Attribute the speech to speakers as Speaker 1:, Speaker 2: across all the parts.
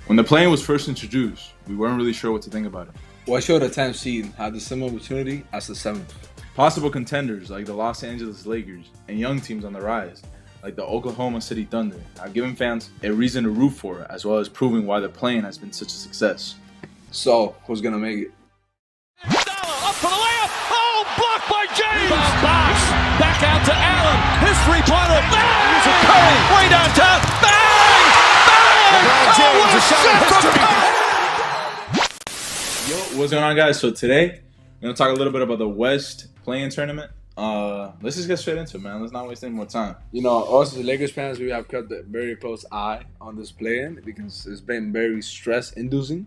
Speaker 1: When the play-in was first introduced, we weren't really sure what to think about it.
Speaker 2: What should the 10th seed have the similar opportunity as the 7th?
Speaker 1: Possible contenders like the Los Angeles Lakers and young teams on the rise, like the Oklahoma City Thunder, have given fans a reason to root for it, as well as proving why the play-in has been such a success.
Speaker 2: So, who's going to make it?
Speaker 3: Up for the layup. Oh, blocked by James. Box. Back out to Allen. His three-pointer. Bang! Curry. Way downtown. Bang! Bang! Oh, what a shot from Curry.
Speaker 1: Yo, what's going on, guys? So today, we're going to talk a little bit about the West play-in tournament. Let's just get straight into it, man. Let's not waste any more time.
Speaker 2: You know, us as Lakers fans, we have kept a very close eye on this play-in because it's been very stress-inducing.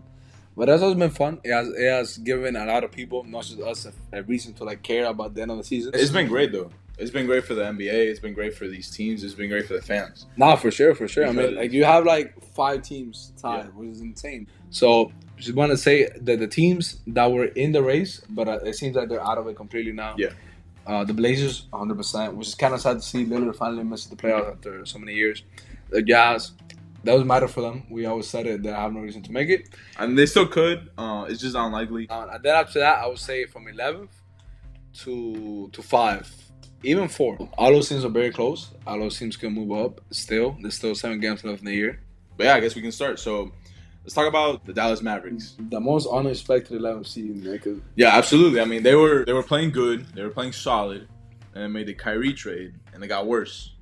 Speaker 2: But that's also been fun. It has given a lot of people, not just us, a reason to care about the end of the season.
Speaker 1: It's been great, though. It's been great for the NBA. It's been great for these teams. It's been great for the fans.
Speaker 2: Nah, for sure. I mean, you have 5 teams tied, which is insane. So, just want to say that the teams that were in the race, but it seems like they're out of it completely now.
Speaker 1: Yeah.
Speaker 2: The Blazers, 100%, which is kind of sad to see. Lillard finally missed the playoffs after so many years. The Jazz, that doesn't matter for them. We always said it. They have no reason to make it.
Speaker 1: And they still could. It's just unlikely.
Speaker 2: And then after that, I would say from 11th to 5. Even 4. All those teams are very close. All those teams can move up still. There's still 7 games left in the year.
Speaker 1: But yeah, I guess we can start. So let's talk about the Dallas Mavericks.
Speaker 2: The most unexpected 11th seed.
Speaker 1: Yeah, absolutely. I mean, they were playing good. They were playing solid. And they made the Kyrie trade. And it got worse.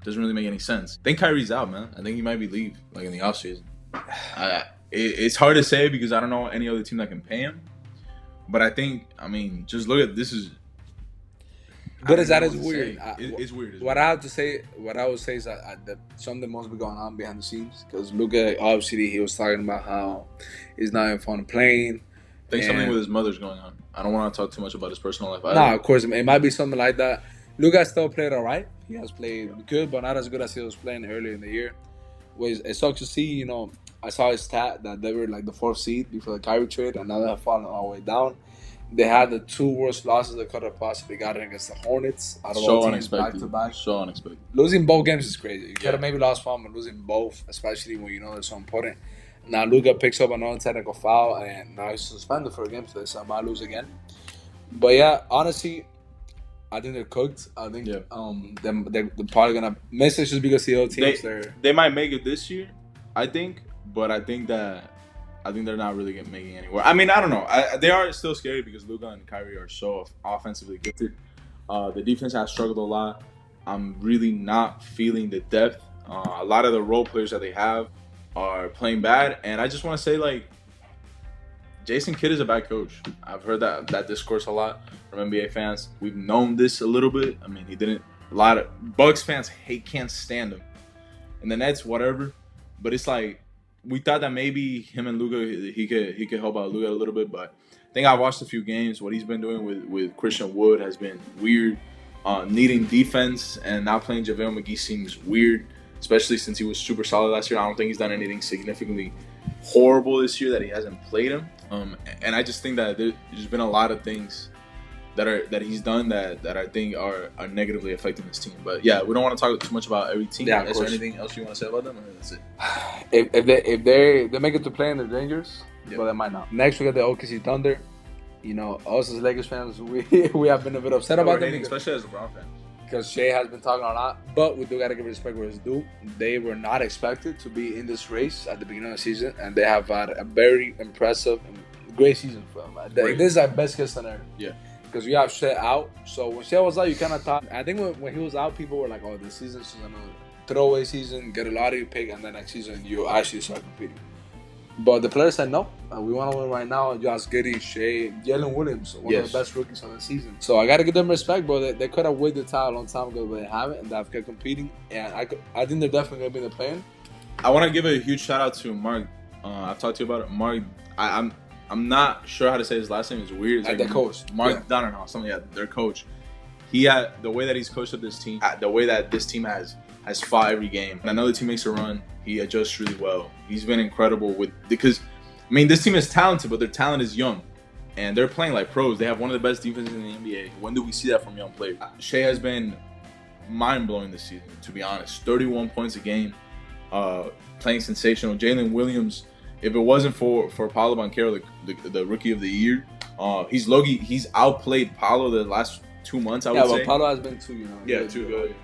Speaker 1: Doesn't really make any sense. I think Kyrie's out, man. I think he might be leave, in the offseason. It's hard to say because I don't know any other team that can pay him. But I think, just look at this is...
Speaker 2: But that is weird.
Speaker 1: It's weird.
Speaker 2: What I would say is that something must be going on behind the scenes. Because Luka, obviously, he was talking about how he's not even fun playing.
Speaker 1: I think something with his mother's going on. I don't want to talk too much about his personal life.
Speaker 2: Nah, of course. It might be something like that. Luka still played all right. He has played good, but not as good as he was playing earlier in the year. It sucks to see, I saw his stat that they were the 4th seed before the Kyrie trade, and now they have fallen all the way down. They had the 2 worst losses they could have possibly gotten against the Hornets. Out of all teams, back to back.
Speaker 1: So unexpected.
Speaker 2: Losing both games is crazy. You could have maybe lost one, but losing both, especially when they're so important. Now Luka picks up another technical foul, and now he's suspended for a game today, so I might lose again. But yeah, honestly, I think they're cooked. I think they're probably gonna miss it just because the other teams
Speaker 1: they might make it this year, I think, but I think they're not really making it anywhere. I don't know. They are still scary because Luka and Kyrie are so offensively gifted. The defense has struggled a lot. I'm really not feeling the depth. A lot of the role players that they have are playing bad, and I just want to say Jason Kidd is a bad coach. I've heard that discourse a lot from NBA fans. We've known this a little bit. He didn't. A lot of Bucks fans can't stand him. And the Nets, whatever. But it's we thought that maybe him and Luka, he could help out Luka a little bit. But I think I watched a few games. What he's been doing with Christian Wood has been weird. Needing defense and not playing JaVale McGee seems weird, especially since he was super solid last year. I don't think he's done anything significantly horrible this year that he hasn't played him. And I just think that there's been a lot of things that he's done that I think are negatively affecting his team. But yeah, we don't want to talk too much about every team.
Speaker 2: Yeah,
Speaker 1: is there anything else you want to say about them? Or that's it.
Speaker 2: If they make it to play in, they're dangerous,
Speaker 1: Yep.
Speaker 2: but they might not. Next, we got the OKC Thunder. Us as Lakers fans, we have been a bit upset about them,
Speaker 1: especially as LeBron fans.
Speaker 2: Because Shea has been talking a lot, but we do got to give respect where it's due. They were not expected to be in this race at the beginning of the season, and they have had a very impressive and great season for them. This is our best case scenario.
Speaker 1: Yeah.
Speaker 2: Because we have Shea out, so when Shea was out, you kind of thought. I think when he was out, people were like, "Oh, this season's just a throwaway season, get a lottery pick, and then next season you actually start competing." But the players said no. We want to win right now. Josh Giddey, Shea, Jalen Williams, one of the best rookies on the season. So I got to give them respect, bro. They could have won the title a long time ago, but they haven't, and they've kept competing. And I think they're definitely going to be in the play-in.
Speaker 1: I want to give a huge shout out to Mark. I've talked to you about it. Mark, I'm not sure how to say his last name. It's weird. It's
Speaker 2: their coach.
Speaker 1: Mark Donnerhoff, their coach. He had the way that he's coached up this team, the way that this team has fought every game. And I know the team makes a run. He adjusts really well. He's been incredible because this team is talented, but their talent is young. And they're playing like pros. They have one of the best defenses in the NBA. When do we see that from young players? Shea has been mind-blowing this season, to be honest. 31 points a game, playing sensational. Jalen Williams if it wasn't for Paolo Banchero, the rookie of the year, he's outplayed Paolo the last 2 months. I would say.
Speaker 2: Yeah, but Paolo has been too,
Speaker 1: too good.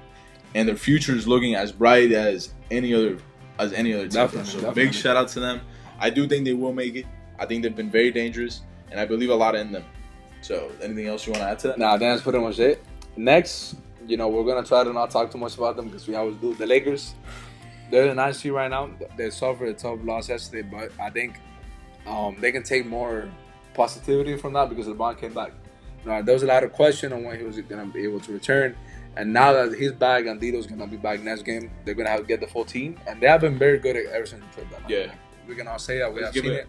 Speaker 1: And their future is looking as bright as any other team.
Speaker 2: Definitely.
Speaker 1: Big shout out to them. I do think they will make it. I think they've been very dangerous, and I believe a lot in them. So, anything else you want to add to that?
Speaker 2: Nah, that's pretty much it. Next, we're going to try to not talk too much about them because we always do. The Lakers, they're the 9th seed right now. They suffered a tough loss yesterday, but I think they can take more positivity from that because LeBron came back. There was a lot of question on when he was going to be able to return. And now that he's back and Dito's going to be back next game, they're going to have to get the full team. And they have been very good ever since the trade deadline.
Speaker 1: Yeah.
Speaker 2: We can all say that.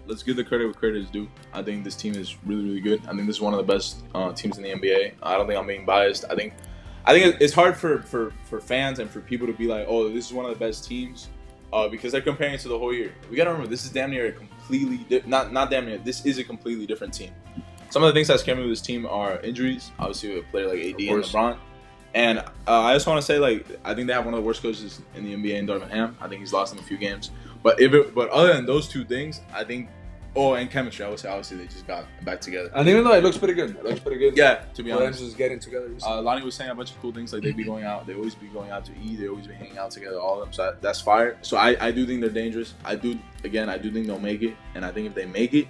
Speaker 1: Let's give the credit where credit is due. I think this team is really, really good. I think this is one of the best teams in the NBA. I don't think I'm being biased. I think it's hard for fans and for people to be like, oh, this is one of the best teams because they're comparing it to the whole year. We got to remember, this is damn near a completely not damn near. This is a completely different team. Some of the things that scare me with this team are injuries. Obviously, with a player like AD and LeBron. And I just want to say, I think they have one of the worst coaches in the NBA in Darvin Ham. I think he's lost them a few games. But other than those two things, I think, and chemistry, I would say, obviously, they just got back together.
Speaker 2: And even though it looks pretty good.
Speaker 1: Yeah, to be honest.
Speaker 2: Just getting together.
Speaker 1: Lonnie was saying a bunch of cool things, like they'd be going out. They always be going out to eat. They always be hanging out together, all of them. So that's fire. So I do think they're dangerous. I do think they'll make it. And I think if they make it,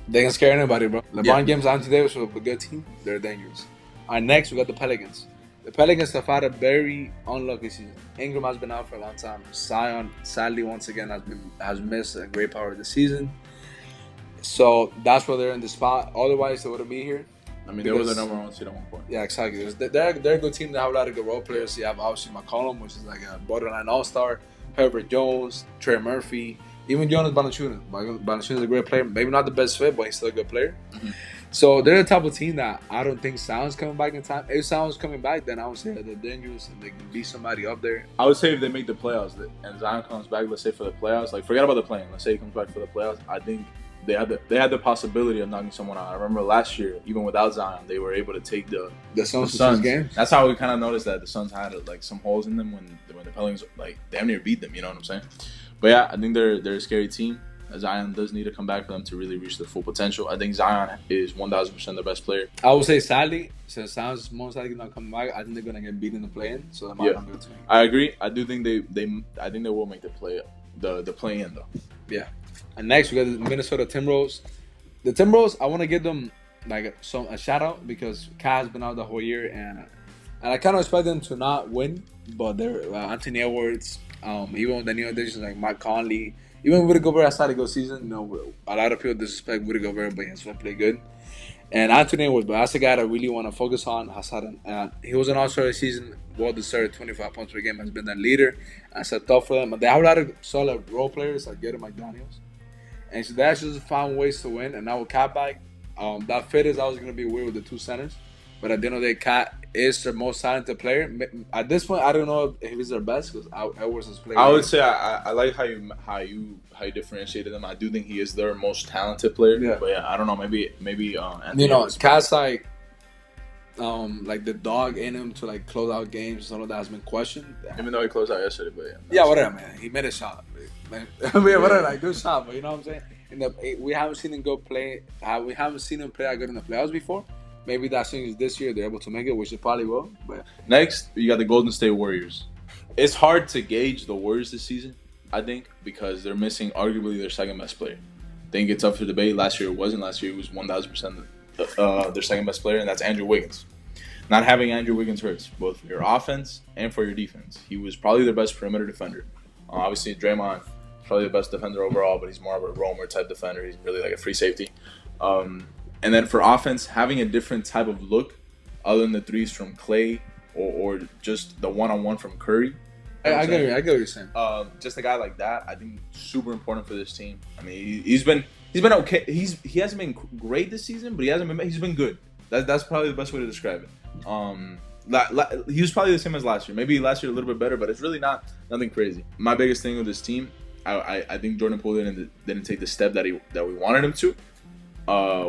Speaker 2: they can scare anybody, bro. LeBron James, Anthony Davis with a good team. They're dangerous. All right, next, we got the Pelicans. The Pelicans have had a very unlucky season. Ingram has been out for a long time. Zion, sadly, once again, has missed a great part of the season. So that's why they're in the spot. Otherwise, they wouldn't be here.
Speaker 1: I mean, they were the number 1 seed at one point.
Speaker 2: Yeah, exactly. They're a good team. They have a lot of good role players. You have obviously McCollum, which is like a borderline all-star. Herbert Jones, Trey Murphy, even Jonas Valanciunas. Valanciunas is a great player. Maybe not the best fit, but he's still a good player. Mm-hmm. So they're the type of team that I don't think Zion's coming back in time. If Zion's coming back, then I would say that they're dangerous and they can beat somebody up there.
Speaker 1: I would say if they make the playoffs and Zion comes back, let's say for the playoffs, forget about the play-in. Let's say he comes back for the playoffs. I think they had the possibility of knocking someone out. I remember last year, even without Zion, they were able to take the Suns game. That's how we kind of noticed that the Suns had some holes in them when the Pelicans damn near beat them. You know what I'm saying? But yeah, I think they're a scary team. Zion does need to come back for them to really reach their full potential. I think Zion is 1,000% the best player.
Speaker 2: I would say, sadly, since Zion's most likely not coming back, I think they're gonna get beat in the play-in. So that might not be a team.
Speaker 1: I agree. I do think they will make the play-in though.
Speaker 2: Yeah. And next we got the Minnesota Timberwolves. The Timberwolves, I want to give them a shout out because Kat has been out the whole year, and I kind of expect them to not win, but they're Anthony Edwards, even with the new additions like Mike Conley. Even Rudy Gobert has had a good season. A lot of people disrespect Rudy Gobert, but he has been playing good. And Anthony Edwards, but that's a guy that I really want to focus on. He was an all-star this season, well-deserved 25 points per game, has been that leader. And it's tough for them. They have a lot of solid role players like Jaden McDaniels. And so they actually just found ways to win. And now with Kat back, that fit is always going to be weird with the two centers. But at the end of the day, Kat is their most talented player. At this point, I don't know if he's their best because Edwards has played.
Speaker 1: I would say I like how you differentiated them. I do think he is their most talented player. Yeah. But yeah, I don't know. Maybe
Speaker 2: Kat's like the dog in him to close out games and some of that has been questioned.
Speaker 1: Even though he closed out yesterday, but yeah.
Speaker 2: Yeah, whatever, man. He made a shot. Whatever, good shot. But you know what I'm saying? We haven't seen him play that good in the playoffs before. Maybe that thing is this year they're able to make it, which they probably will. But
Speaker 1: next, you got the Golden State Warriors. It's hard to gauge the Warriors this season, I think, because they're missing arguably their second best player. I think it's up for debate. Last year it wasn't. Last year it was 1,000% their second best player, and that's Andrew Wiggins. Not having Andrew Wiggins hurts both for your offense and for your defense. He was probably their best perimeter defender. Obviously, Draymond is probably the best defender overall, but he's more of a roamer type defender. He's really like a free safety. And then for offense, having a different type of look other than the threes from Clay or just the one-on-one from Curry.
Speaker 2: I get what you're saying.
Speaker 1: Just a guy like that, I think, super important for this team. I mean, he's been okay. He hasn't been great this season, but he's been good. That's probably the best way to describe it. He was probably the same as last year. Maybe last year a little bit better, but it's really nothing crazy. My biggest thing with this team, I think Jordan Poole didn't take the step that we wanted him to.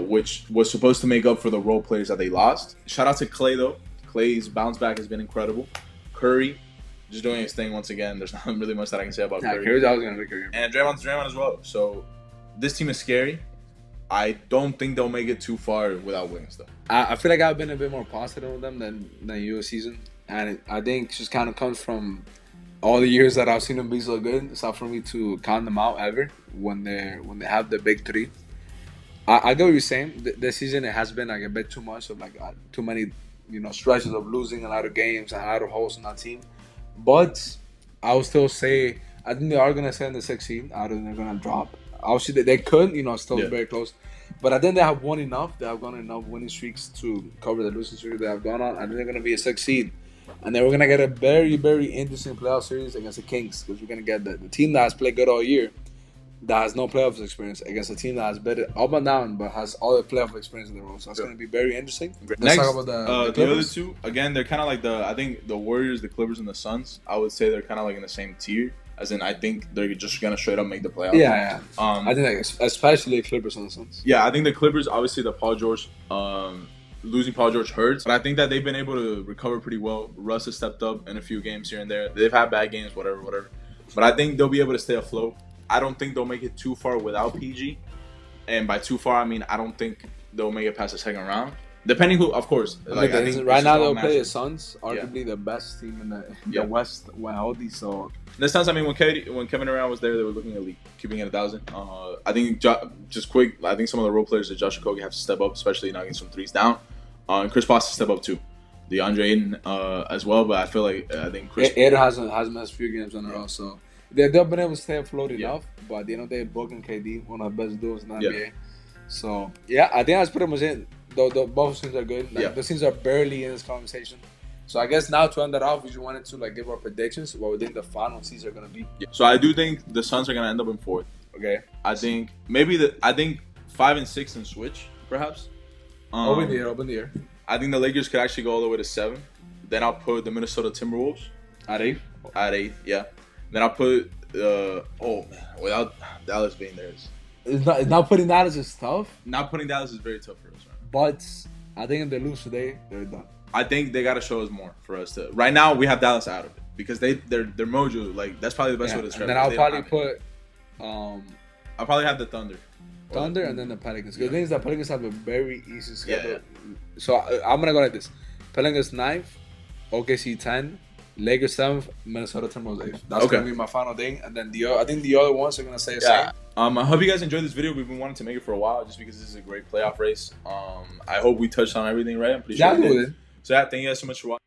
Speaker 1: Which was supposed to make up for the role players that they lost. Shout out to Clay, though. Clay's bounce back has been incredible. Curry, just doing his thing once again. There's not really much that I can say about Curry.
Speaker 2: Curry's always going to be Curry.
Speaker 1: And Draymond as well. So this team is scary. I don't think they'll make it too far without Wiggins, though.
Speaker 2: I feel like I've been a bit more positive with them than you this season, and I think it just kind of comes from all the years that I've seen them be so good. It's not for me to count them out ever when they have the big three. I get what you're saying. This season it has been like a bit too much of like too many stretches of losing a lot of games and a lot of holes in that team. But I would still say I think they are gonna stay in the 6th seed. I don't think they're gonna drop. Obviously they could, still very close. But I think they have won enough. They have gone enough winning streaks to cover the losing streak they have gone on. I think they're gonna be a 6th seed. And then we're gonna get a very, very interesting playoff series against the Kings because we're gonna get the team that has played good all year, that has no playoffs experience, against a team that has bet it up and down but has all the playoff experience in their own. So that's gonna be very interesting.
Speaker 1: Let's talk about the other two. Again, they're kind of like I think the Warriors, the Clippers, and the Suns. I would say they're kind of like in the same tier. As in, I think they're just gonna straight up make the playoffs.
Speaker 2: Yeah. I think especially the Clippers and the Suns.
Speaker 1: Yeah, I think the Clippers, obviously the Paul George, losing Paul George hurts, but I think that they've been able to recover pretty well. Russ has stepped up in a few games here and there. They've had bad games, whatever. But I think they'll be able to stay afloat. I don't think they'll make it too far without PG, and by too far I mean I don't think they'll make it past the second round. Depending who, of course.
Speaker 2: I think right now they'll play the Suns, arguably the best team in the West when healthy. So.
Speaker 1: The Suns, I mean, when Kevin Durant was there, they were looking elite, keeping it 1,000. I think just quick, I think some of the role players that Josh Okogie have to step up, especially knocking some threes down. And Chris Paul has to step up too. DeAndre Ayton as well, but I feel like I think Chris
Speaker 2: Ayton hasn't missed a few games in a row, so they've been able to stay afloat enough. But at the end of the day, Brooklyn KD, one of the best duos in the NBA. So yeah, I think that's pretty much it. Both teams are good. The teams are barely in this conversation. So I guess now to end that off, we just wanted to give our predictions, what we think the final seeds are gonna be.
Speaker 1: Yeah. So I do think the Suns are gonna end up in 4th.
Speaker 2: Okay.
Speaker 1: I think 5 and 6 and switch perhaps.
Speaker 2: Open the year.
Speaker 1: I think the Lakers could actually go all the way to 7. Then I'll put the Minnesota Timberwolves
Speaker 2: at 8.
Speaker 1: At 8, yeah. Then I'll put without Dallas being there.
Speaker 2: It's not putting Dallas is tough.
Speaker 1: Not putting Dallas is very tough for us, right?
Speaker 2: But I think if they lose today, they're done.
Speaker 1: I think they gotta show us more for us to. Right now, we have Dallas out of it because their mojo, that's probably the best way to describe it.
Speaker 2: And then I'll probably put.
Speaker 1: I'll probably have the Thunder.
Speaker 2: And then the Pelicans. Because the thing is that Pelicans have a very easy schedule. Yeah. So I'm gonna go like this: Pelicans 9th, OKC 10, Lakers 7th, Minnesota Timberwolves 8th. That's gonna be my final thing. And then I think the other ones are gonna stay the same.
Speaker 1: I hope you guys enjoyed this video. We've been wanting to make it for a while, just because this is a great playoff race. I hope we touched on everything, right? I'm pretty sure we did. So thank you guys so much for watching.